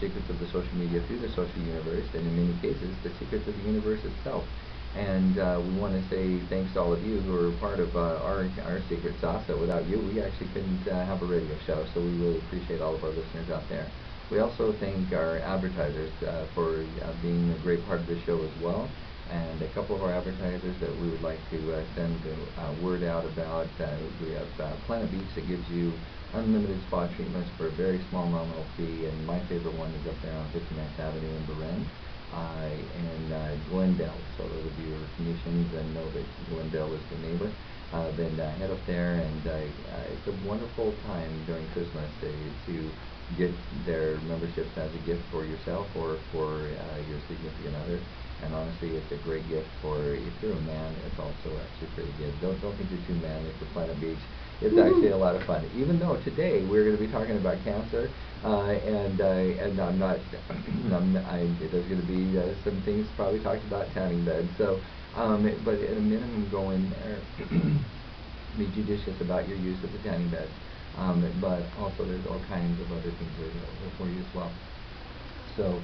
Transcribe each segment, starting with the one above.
secrets of the social media through the social universe, and in many cases, the secrets of the universe itself. And we want to say thanks to all of you who are part of our secret sauce. So without you, we actually couldn't have a radio show. So we really appreciate all of our listeners out there. We also thank our advertisers for being a great part of the show as well. And a couple of our advertisers that we would like to send word out about. We have Planet Beach that gives you unlimited spa treatments for a very small nominal fee. And my favorite one is up there on 59th Avenue in Beren. And Glendale. So those of you who are Phoenicians and know that Glendale is the neighbor, then head up there, and it's a wonderful time during Christmas to get their memberships as a gift for yourself or for your significant other. And honestly, it's a great gift for, if you're a man, it's also actually pretty good. Don't think you're too manly for Planet Beach. It's actually a lot of fun. Even though today we're going to be talking about cancer, and I'm not, there's going to be some things probably talked about tanning beds. So, but at a minimum, go in there, be judicious about your use of the tanning bed. But also there's all kinds of other things available for you as well. So,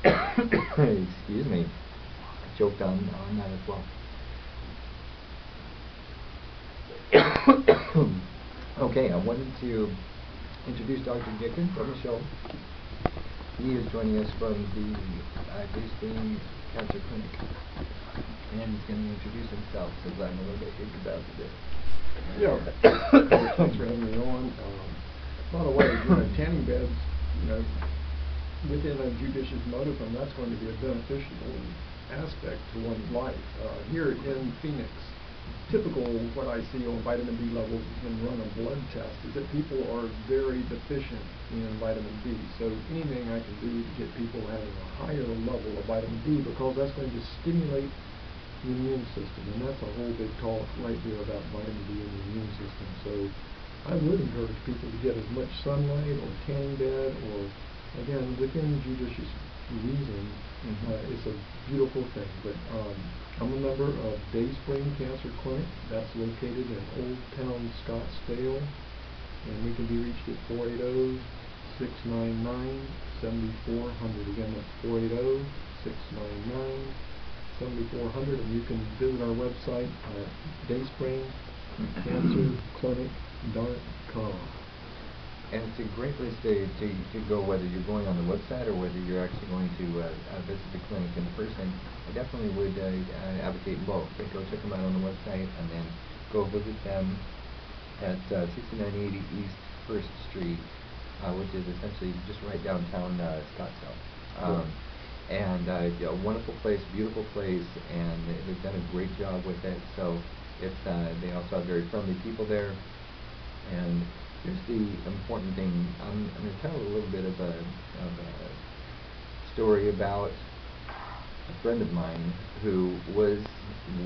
excuse me, I choked on that as well. Okay, I wanted to introduce Dr. Dickens on the show. He is joining us from the Dayspring Cancer Clinic, and he's going to introduce himself since I'm a little bit ignorant about today. Yeah, thanks for having me on. By the way, tanning beds, within a judicious motive, and that's going to be a beneficial aspect to one's life. Here in Phoenix, typical what I see on vitamin D levels when run a blood test is that people are very deficient in vitamin D. So anything I can do to get people having a higher level of vitamin D, because that's going to stimulate the immune system, and that's a whole big talk right here about vitamin D and the immune system. So I would encourage people to get as much sunlight or tanning bed, or again within judicious reason. It's a beautiful thing. But I'm a member of Dayspring Cancer Clinic. That's located in Old Town Scottsdale, and we can be reached at 480-699-7400. Again, that's 480-699-7400, and you can visit our website at dayspringcancerclinic.com. And it's a great place to go, whether you're going on the website or whether you're actually going to visit the clinic in person. I definitely would advocate both. Go check them out on the website, and then go visit them at 6980 East 1st Street, which is essentially just right downtown Scottsdale. And a wonderful place, beautiful place, and they've done a great job with it. So it's they also have very friendly people there. And here's the important thing. I'm going to tell a little bit of a story about a friend of mine who was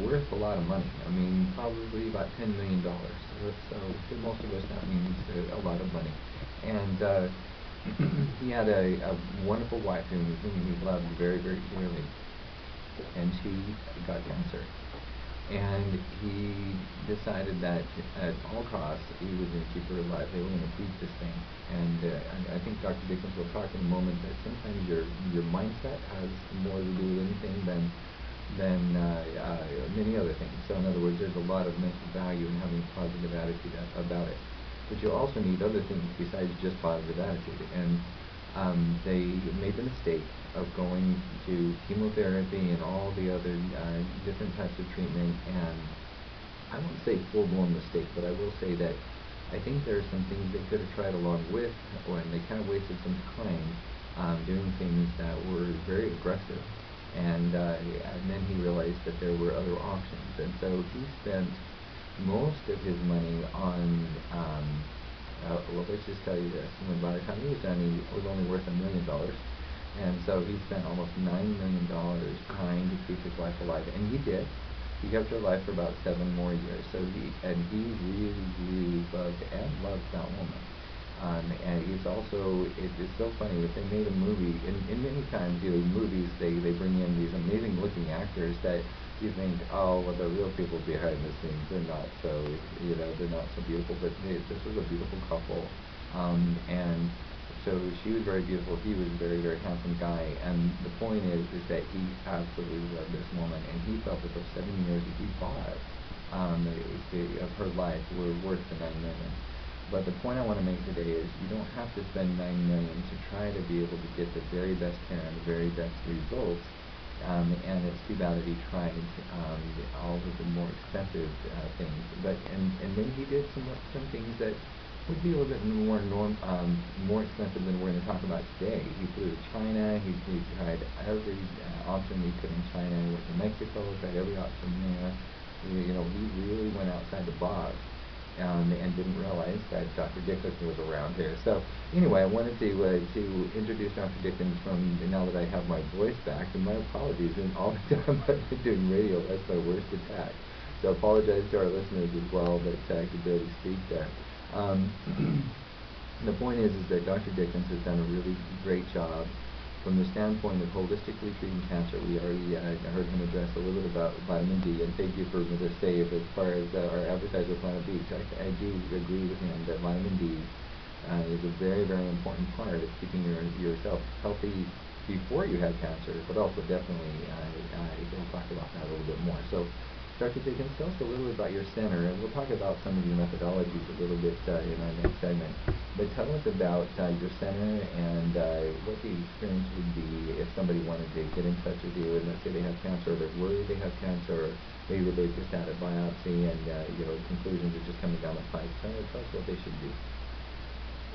worth a lot of money. I mean, probably about $10 million. So to most of us, that means a lot of money. And he had a wonderful wife whom he loved very, very dearly. And she got cancer. And he decided that at all costs he was going to keep her alive. They were going to beat this thing. And I think Dr. Dickens will talk in a moment that sometimes your mindset has more to do with anything than many other things. So in other words, there's a lot of mental value in having a positive attitude about it. But you also need other things besides just positive attitude. And they made the mistake of going to chemotherapy and all the other different types of treatment, and I won't say full-blown mistake, but I will say that I think there are some things they could have tried along with, and they kind of wasted some time doing things that were very aggressive, and then he realized that there were other options, and so he spent most of his money on well, let's just tell you this. By the time he was done, he was only worth $1 million. And so he spent almost $9 million trying to keep his wife alive. And he did. He kept her alive for about 7 more years. So he really, really loved that woman. And he's also, it's so funny, if they made a movie, and many times, movies, they bring in these amazing looking actors that you think, oh, well, the real people behind the scenes, they're not so beautiful. But this was a beautiful couple. And So she was very beautiful. He was a very, very handsome guy. And the point is that he absolutely loved this woman, and he felt that those 7 years that he bought of her life were worth the $9 million. But the point I want to make today is you don't have to spend $9 million to try to be able to get the very best care and the very best results. And it's too bad that he tried all of the more expensive things. And then he did some things that would be a little bit more expensive than we're going to talk about today. He flew to China. He tried every option he could in China. He went to Mexico. Tried every option there. He really went outside the box. And didn't realize that Dr. Dickens was around here. So anyway, I wanted to introduce Dr. Dickens now that I have my voice back, and my apologies. And all the time I've been doing radio, that's my worst attack. So I apologize to our listeners as well that I could barely speak there. The point is that Dr. Dickens has done a really great job from the standpoint of holistically treating cancer. We already heard him address a little bit about vitamin D, and thank you for the save as far as our advertiser, Planet Beach. I do agree with him that vitamin D is a very, very important part of keeping yourself healthy before you have cancer, but also definitely he'll talk about that a little bit more. So, Dr. Dickens, tell us a little bit about your center, and we'll talk about some of your methodologies a little bit in our next segment. But tell us about your center and what the experience would be if somebody wanted to get in touch with you, and let's say they have cancer, or they're worried they have cancer, or maybe they just had a biopsy and conclusions are just coming down the pipe. Tell us what they should do.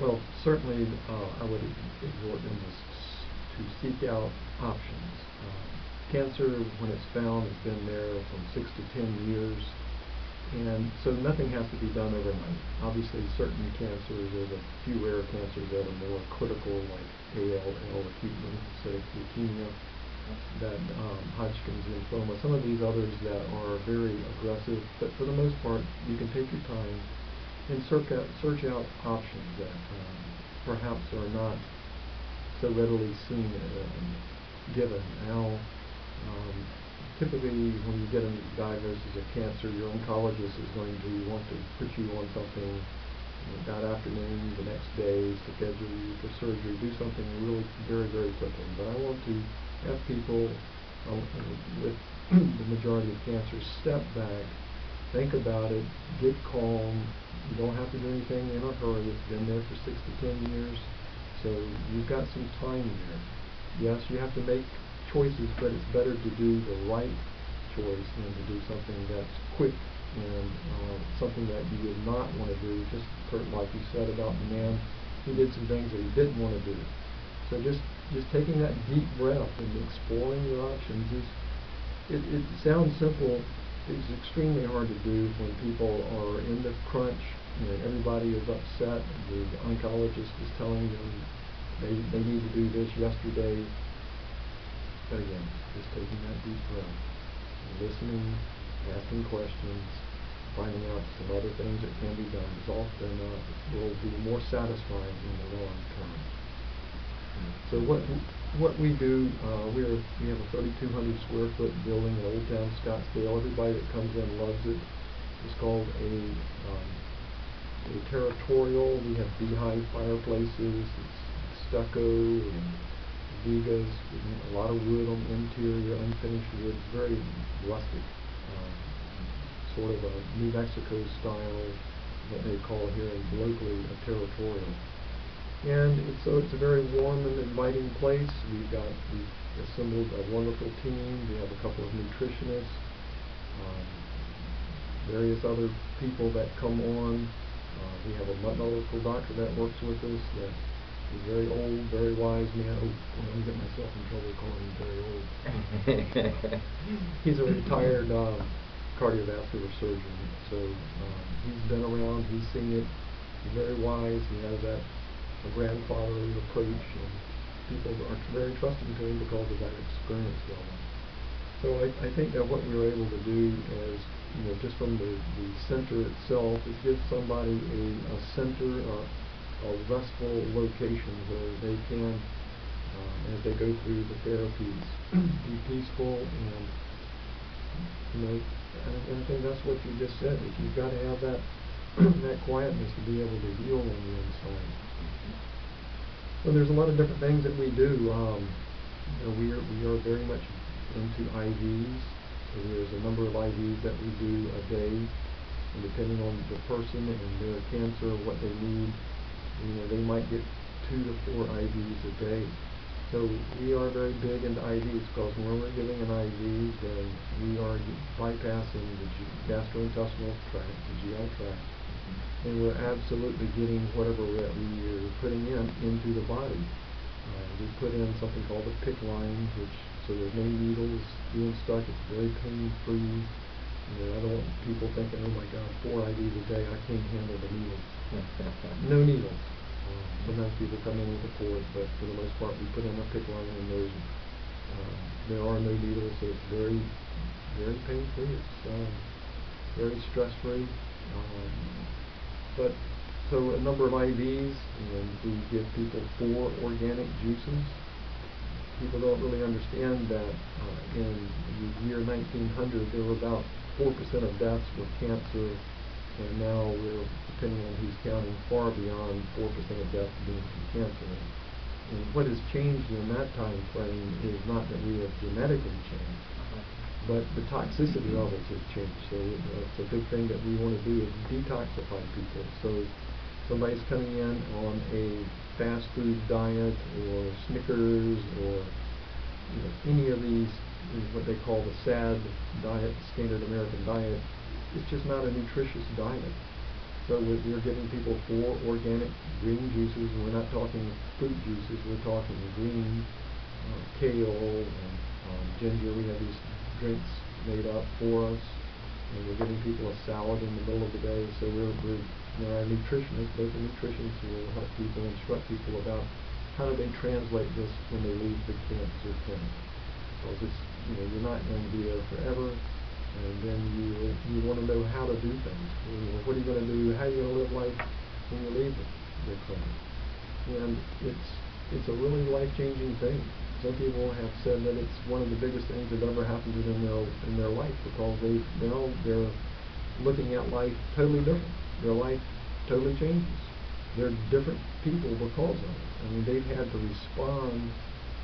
Well, certainly I would exhort them to seek out options. Cancer, when it's found, has been there from 6 to 10 years, and so nothing has to be done overnight. Obviously, certain cancers, there's a few rare cancers that are more critical, like ALL, acute lymphocytic leukemia, that Hodgkin's lymphoma, some of these others that are very aggressive, but for the most part, you can take your time and search out options that perhaps are not so readily seen given. Now, typically when you get a diagnosis of cancer, your oncologist is going to want to put you on something that afternoon, the next day, schedule you for surgery, do something really very, very quickly. But I want to have people with the majority of cancer step back, think about it, get calm. You don't have to do anything in a hurry. It's been there for 6 to 10 years, so you've got some time there. Yes, you have to make choices, but it's better to do the right choice than to do something that's quick and something that you would not want to do. Just like you said about the man, he did some things that he didn't want to do. So just taking that deep breath and exploring your options it sounds simple. It's extremely hard to do when people are in the crunch. Everybody is upset. The oncologist is telling them they need to do this yesterday. But again, just taking that deep breath, listening, asking questions, finding out some other things that can be done is often will be more satisfying in the long term. So what we do, we have a 3,200 square foot building in Old Town Scottsdale. Everybody that comes in loves it. It's called a territorial. We have beehive fireplaces. It's stucco and vigas, a lot of wood on the interior, unfinished wood, very rustic, sort of a New Mexico style, what they call here locally a territorial. And so it's a very warm and inviting place. We've assembled a wonderful team. We have a couple of nutritionists, various other people that come on. We have a medical doctor that works with us that is very old, very wise man. Oh, I'm going to get myself in trouble calling him very old. He's a retired cardiovascular surgeon, so he's been around, he's seen it. He's very wise. He has that grandfatherly approach, and people are very trusting to him because of that experience level. So I think that what we were able to do is, just from the center itself, is give somebody a center, a restful location where they can, as they go through the therapies, be peaceful and, I think that's what you just said, is you've got to have that that quietness to be able to heal on the inside. Well, there's a lot of different things that we do. We are very much into IVs. So there's a number of IVs that we do a day, and depending on the person and their cancer, what they need, they might get 2 to 4 IVs a day. So we are very big into IVs because when we're giving an IV, then we are bypassing the gastrointestinal tract, the GI tract, and we're absolutely getting whatever we're putting into the body. We put in something called a PICC line, so there's no needles being stuck. It's very pain-free. I don't want people thinking, oh my God, 4 IVs a day, I can't handle the needles. No needles. Sometimes people come in with a cord, but for the most part, we put in a PICC line, and there are no needles, so it's very, very pain-free. It's very stress-free. So a number of IVs, and we give people 4 organic juices. People don't really understand that in the year 1900, there were about 4% of deaths with cancer, and now we're, depending on who's counting, far beyond 4% of deaths being from cancer. And what has changed in that time frame is not that we have genetically changed, but the toxicity levels have changed. So it's a big thing that we want to do is detoxify people. So somebody's coming in on a fast food diet or Snickers or any of these, what they call the SAD diet, standard American diet, it's just not a nutritious diet. So we're giving people 4 organic green juices, and we're not talking fruit juices, we're talking green, kale and ginger. We have these drinks made up for us, and we're giving people a salad in the middle of the day. So our nutritionists, local nutritionists, will help people, instruct people about how do they translate this when they leave the cancer clinic. Because it's, you're not going to be there forever, and then you want to know how to do things. What are you going to do? How are you going to live life when you leave the clinic? And it's a really life-changing thing. Some people have said that it's one of the biggest things that ever happened to them in their life, because they're looking at life totally different. Their life totally changes. They're different people because of it. I mean, they've had to respond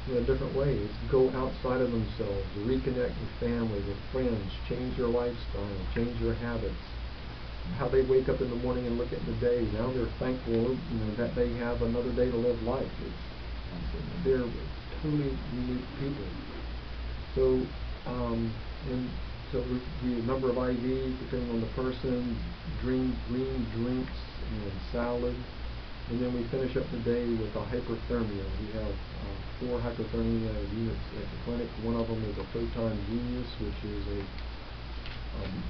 in different ways, go outside of themselves, reconnect with family, with friends, change their lifestyle, change their habits, how they wake up in the morning and look at the day. Now they're thankful that they have another day to live life. They're totally unique people. So we have a number of IVs depending on the person, green drinks and salad. And then we finish up the day with a hyperthermia. We have 4 hyperthermia units at the clinic. One of them is a Photon Genius, which is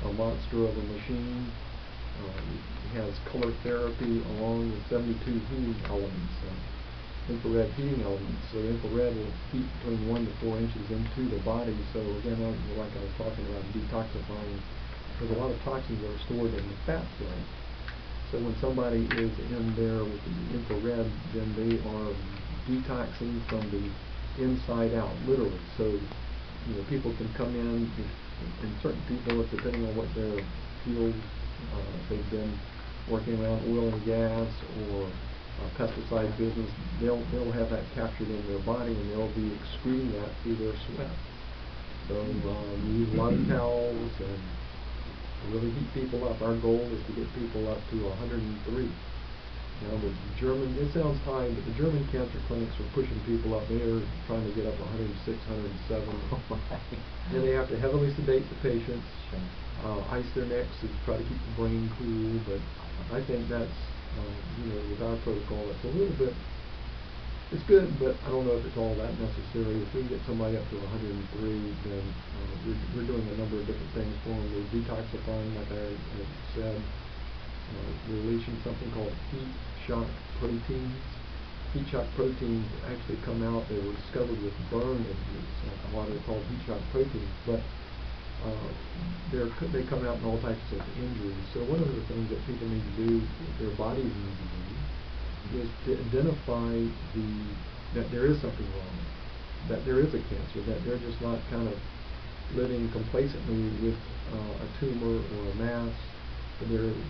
a monster of a machine. It has color therapy along with 72 heating elements, infrared heating elements. So infrared will heat between 1 to 4 inches into the body. So again, like I was talking about detoxifying, there's a lot of toxins that are stored in the fat cells. So when somebody is in there with the infrared, then they are detoxing from the inside out, literally. So people can come in, and certain people, depending on what their field, if they've been working around oil and gas or pesticide business, they'll have that captured in their body, and they'll be excreting that through their sweat. So we use a lot of towels and really heat people up. Our goal is to get people up to 103. Now it sounds high, but the German cancer clinics are pushing people up. They're trying to get up to 106, 107. And they have to heavily sedate the patients, ice their necks to try to keep the brain cool. But I think that's, with our protocol, it's a little bit, it's good, but I don't know if it's all that necessary. If we can get somebody up to 103, then we're doing a number of different things for them. We're detoxifying, like I said. We're releasing something called heat shock proteins. Heat shock proteins actually come out, they were discovered with burn injuries. Why they're called heat shock proteins, but they come out in all types of injuries. So one of the things that people need to do, their bodies need to do, is to identify that there is something wrong, that there is a cancer, that they're just not kind of living complacently with a tumor or a mass,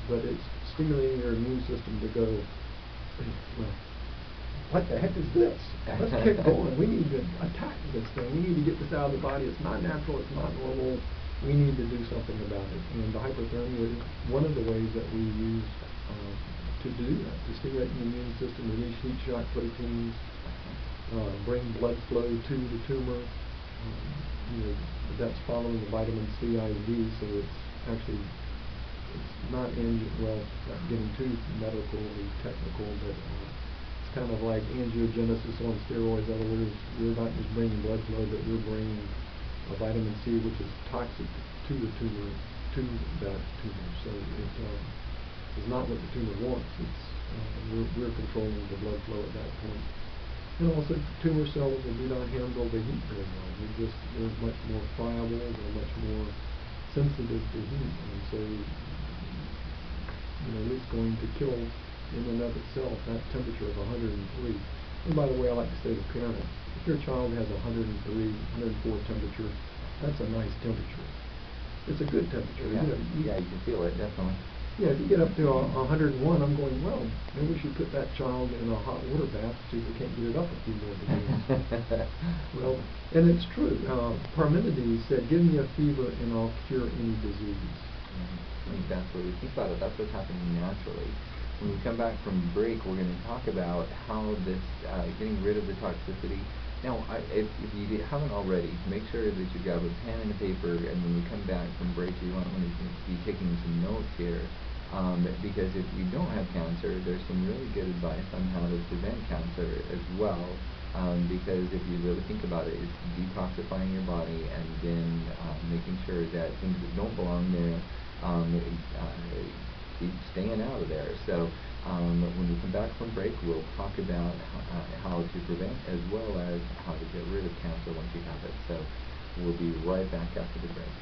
but it's stimulating their immune system to go, well, what the heck is this? Let's get going. We need to attack this thing. We need to get this out of the body. It's not natural. It's not normal. We need to do something about it. And the hyperthermia is one of the ways that we use to do that, to stimulate the immune system, release heat shock proteins, bring blood flow to the tumor. That's following the vitamin C IV, so it's actually not getting too medical or technical, but it's kind of like angiogenesis on steroids. In other words, we're not just bringing blood flow, but we're bringing a vitamin C, which is toxic to the tumor, to that tumor. So it is not what the tumor wants. We're controlling the blood flow at that point. And also, tumor cells do not handle the heat very well. They're much more friable. They're much more sensitive to heat, and so it's going to kill in and of itself that temperature of 103. And by the way, I like to say to parents, if your child has 103, 104 temperature, that's a nice temperature. It's a good temperature. Yeah, you can feel it, definitely. Yeah, if you get up to 101, I'm going, well, maybe we should put that child in a hot water bath so we can't get it up a few more degrees. Well, and it's true. Parmenides said, give me a fever and I'll cure any disease. Exactly. Think about it. That's what's happening naturally. When we come back from break, we're going to talk about how this, getting rid of the toxicity. Now, if you haven't already, make sure that you grab a pen and a paper, and when we come back from break, you want to be taking some notes here. Because if you don't have cancer, there's some really good advice on how to prevent cancer as well. Because if you really think about it, it's detoxifying your body and then making sure that things that don't belong there keep staying out of there. So when we come back from break, we'll talk about how to prevent as well as how to get rid of cancer once you have it. So we'll be right back after the break.